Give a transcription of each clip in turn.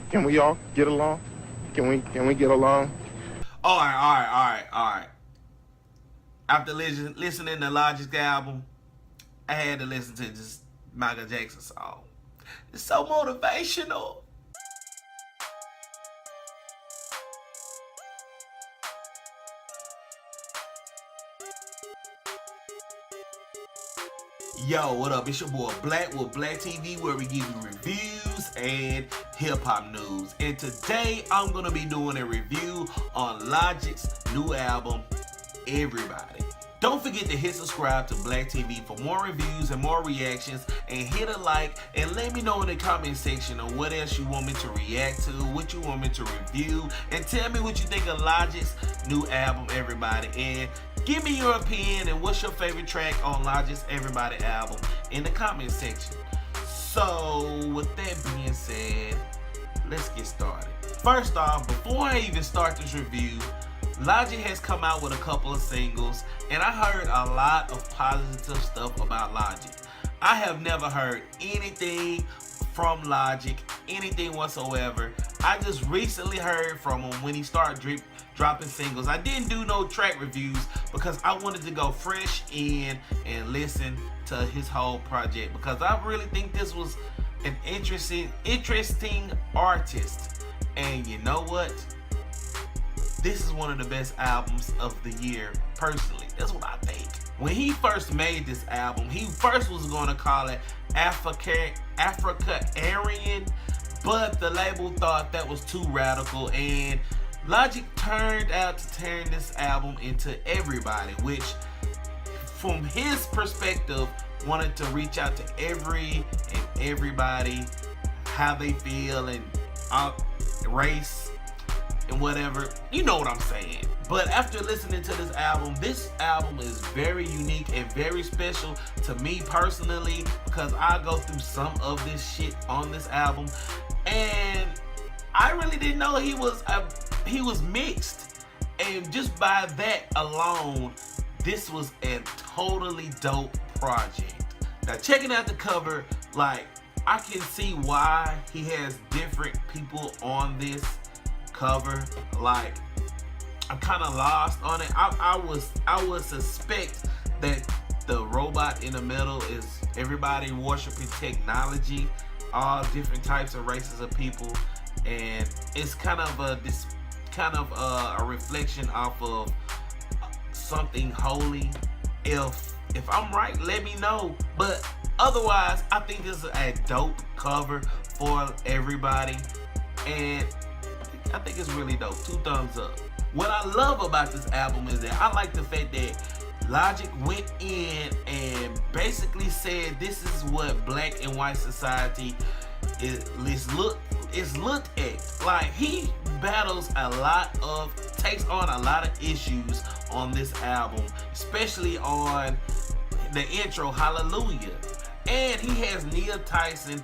Can we all get along? Can we get along? All right. After listening to Logic's album, I had to listen to this Michael Jackson song. It's so motivational. Yo, what up? It's your boy Black with Black TV, where we give you reviews and hip-hop news. And today, I'm going to be doing a review on Logic's new album, Everybody. Don't forget to hit subscribe to Black TV for more reviews and more reactions, and hit a like and let me know in the comment section of what else you want me to react to, what you want me to review, and tell me what you think of Logic's new album, Everybody. And give me your opinion and what's your favorite track on Logic's Everybody album in the comment section. So, with that being said, let's get started. First off, before I even start this review, Logic has come out with a couple of singles, and I heard a lot of positive stuff about Logic. I have never heard anything from Logic, anything whatsoever. I just recently heard from him when he started dropping singles. I didn't do no track reviews because I wanted to go fresh in and listen to his whole project, because I really think this was an interesting artist. And you know what? This is one of the best albums of the year, personally. That's what I think. When he first made this album, he first was going to call it AfricAryan, but the label thought that was too radical, and Logic turned out to turn this album into Everybody, which, from his perspective, wanted to reach out to everybody, how they feel, and race, and whatever, you know what I'm saying. But after listening to this album is very unique and very special to me personally, because I go through some of this shit on this album, and I really didn't know he was mixed. And just by that alone, this was a totally dope project. Now, checking out the cover, like, I can see why he has different people on this cover. Like, I'm kind of lost on it. I would suspect that the robot in the middle is everybody worshiping technology, all different types of races of people, and it's kind of a reflection off of something holy. If I'm right, let me know. But otherwise, I think this is a dope cover for Everybody, and I think it's really dope. 2 thumbs up. What I love about this album is that I like the fact that Logic went in and basically said this is what black and white society is looked at. Like, he takes on a lot of issues on this album, especially on the intro, Hallelujah. And he has Tyson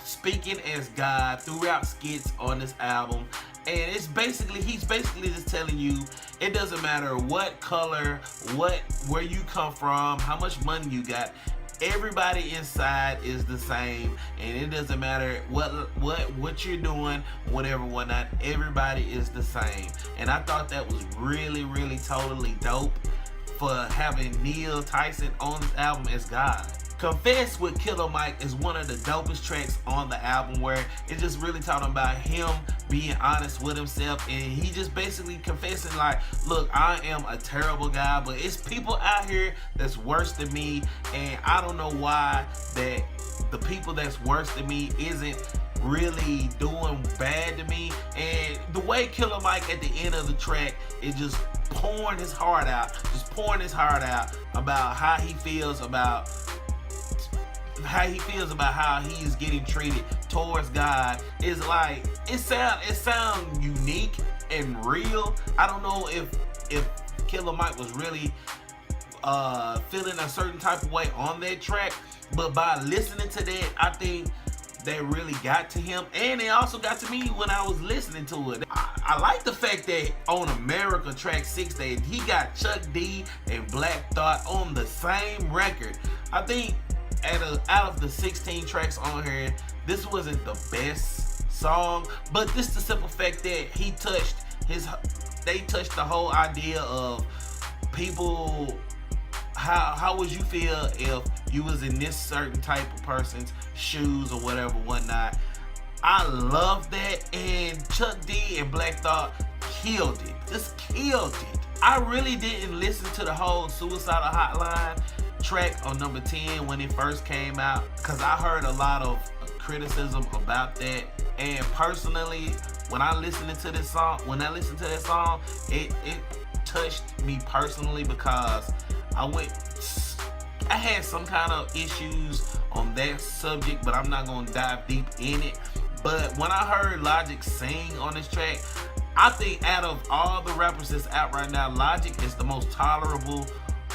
speaking as God throughout skits on this album. And he's basically just telling you, it doesn't matter what color, where you come from, how much money you got, everybody inside is the same, and it doesn't matter what you're doing, whatnot, everybody is the same. And I thought that was really, really totally dope for having Tyson on this album as God. Confess with Killer Mike is one of the dopest tracks on the album, where it's just really talking about him being honest with himself, and he just basically confessing like, look, I am a terrible guy, but it's people out here that's worse than me, and I don't know why that the people that's worse than me isn't really doing bad to me. And the way Killer Mike at the end of the track is just pouring his heart out about how he feels about how he's getting treated towards God, is like, it sound unique and real. I don't know if Killer Mike was really feeling a certain type of way on that track, but by listening to that, I think that really got to him, and it also got to me when I was listening to it. I like the fact that on America Track 6 that he got Chuck D and Black Thought on the same record. I think out of the 16 tracks on here, this wasn't the best song, but just the simple fact that they touched the whole idea of people. How would you feel if you was in this certain type of person's shoes or whatever, whatnot? I love that, and Chuck D and Black Thought killed it. Just killed it. I really didn't listen to the whole Suicidal Hotline track on number 10 when it first came out, because I heard a lot of criticism about that. And personally, when I listened to that song, it touched me personally, because I had some kind of issues on that subject, but I'm not gonna dive deep in it. But when I heard Logic sing on this track, I think out of all the rappers that's out right now, Logic is the most tolerable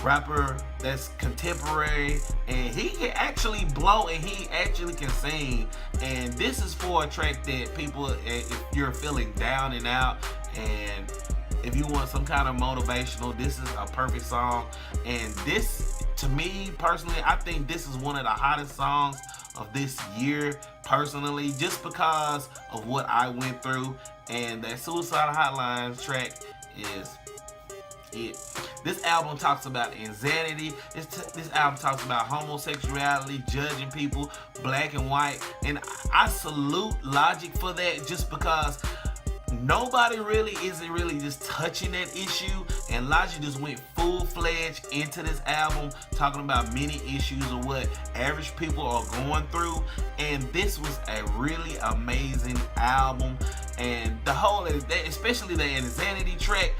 rapper that's contemporary, and he can actually blow and he actually can sing. And this is for a track that people, if you're feeling down and out, and if you want some kind of motivational, this is a perfect song. And this, to me personally, I think this is one of the hottest songs of this year personally, just because of what I went through. And that Suicidal Hotline track is it. This album talks about insanity. This album talks about homosexuality, judging people, black and white. And I salute Logic for that, just because nobody isn't really just touching that issue, and Logic just went full-fledged into this album, talking about many issues of what average people are going through. And this was a really amazing album. And the whole, especially the Insanity track,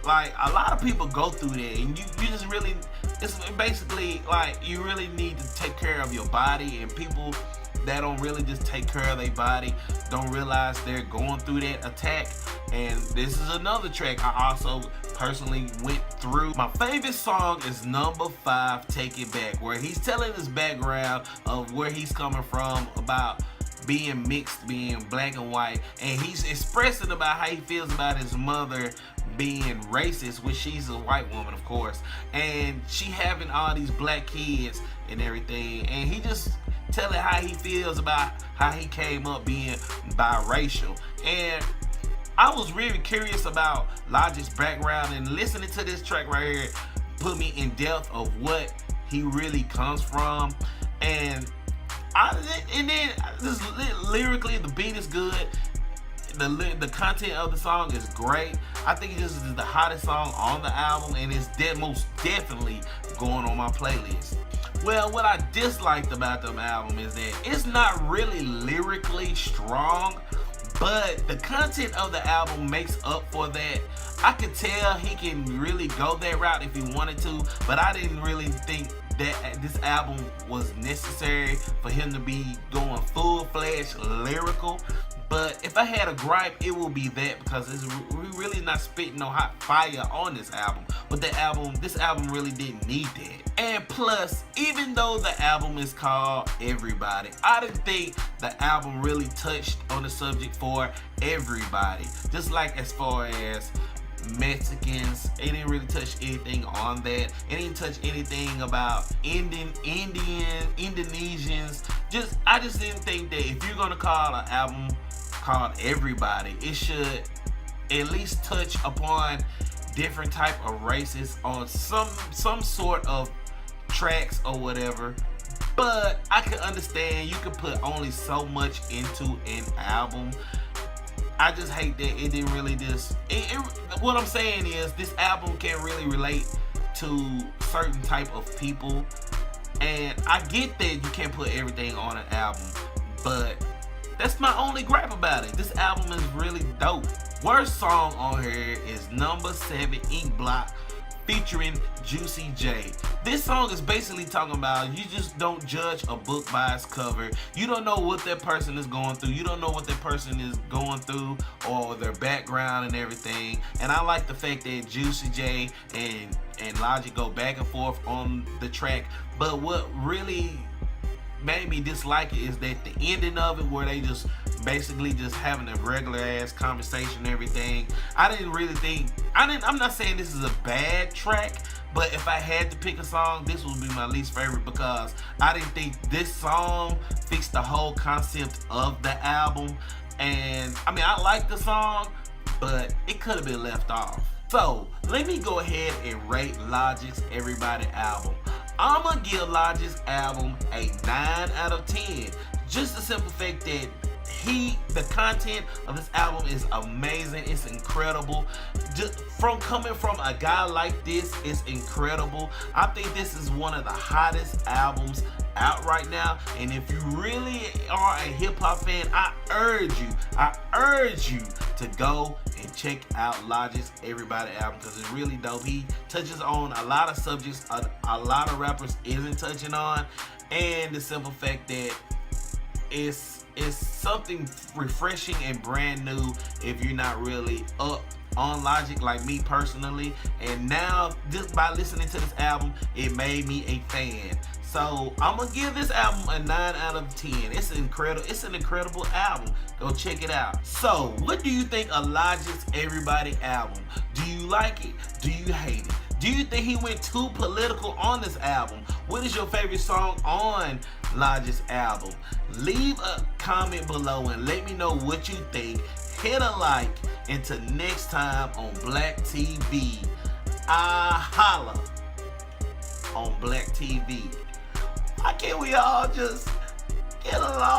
like, a lot of people go through that, and you just really, it's basically like you really need to take care of your body, and people that don't really just take care of their body don't realize they're going through that attack. And this is another track I also personally went through. My favorite song is number 5, Take It Back, where he's telling his background of where he's coming from, about being mixed, being black and white, and he's expressing about how he feels about his mother being racist, which she's a white woman, of course, and she having all these black kids and everything. And he just telling how he feels about how he came up being biracial. And I was really curious about Logic's background, and listening to this track right here put me in depth of what he really comes from. And then just lyrically, the beat is good. The content of the song is great. I think this is the hottest song on the album, and it's most definitely going on my playlist. Well, what I disliked about the album is that it's not really lyrically strong, but the content of the album makes up for that. I could tell he can really go that route if he wanted to, but I didn't really think that this album was necessary for him to be going full-fledged lyrical. But if I had a gripe, it will be that, because we really not spitting no hot fire on this album. But this album really didn't need that. And plus, even though the album is called Everybody, I didn't think the album really touched on the subject for everybody. Just like as far as Mexicans, it didn't really touch anything on that. It didn't touch anything about Indonesians. I just didn't think that if you're gonna call an album called Everybody, it should at least touch upon different type of races on some sort of tracks or whatever. But I can understand you could put only so much into an album. I just hate that it didn't really what I'm saying is, this album can't really relate to certain type of people. And I get that you can't put everything on an album, but that's my only gripe about it. This album is really dope. Worst song on here is number 7, Ink Blot, featuring Juicy J. This song is basically talking about you just don't judge a book by its cover. You don't know what that person is going through. You don't know what that person is going through or their background and everything. And I like the fact that Juicy J and Logic go back and forth on the track. But what really made me dislike it is that the ending of it, where they just basically just having a regular ass conversation and everything. I'm not saying this is a bad track, but if I had to pick a song, this would be my least favorite, because I didn't think this song fixed the whole concept of the album. And I mean, I like the song, but it could have been left off. So let me go ahead and rate Logic's Everybody album. I'm gonna give Logic's album a 9 out of 10. Just the simple fact that the content of this album is amazing. It's incredible. Just coming from a guy like this, it's incredible. I think this is one of the hottest albums out right now. And if you really are a hip-hop fan, I urge you to go and check out Logic's Everybody album, because it's really dope. He touches on a lot of subjects a lot of rappers isn't touching on, and the simple fact that it's something refreshing and brand new if you're not really up on Logic like me personally. And now, just by listening to this album, it made me a fan. So I'm gonna give this album a 9 out of 10. It's incredible. It's an incredible album. Go check it out. So what do you think of Logic's Everybody album? Do you like it? Do you hate it? Do you think he went too political on this album? What is your favorite song on Logic's album? Leave a comment below and let me know what you think. Hit a like. Until next time on Black TV. I holla on Black TV. Why can't we all just get along?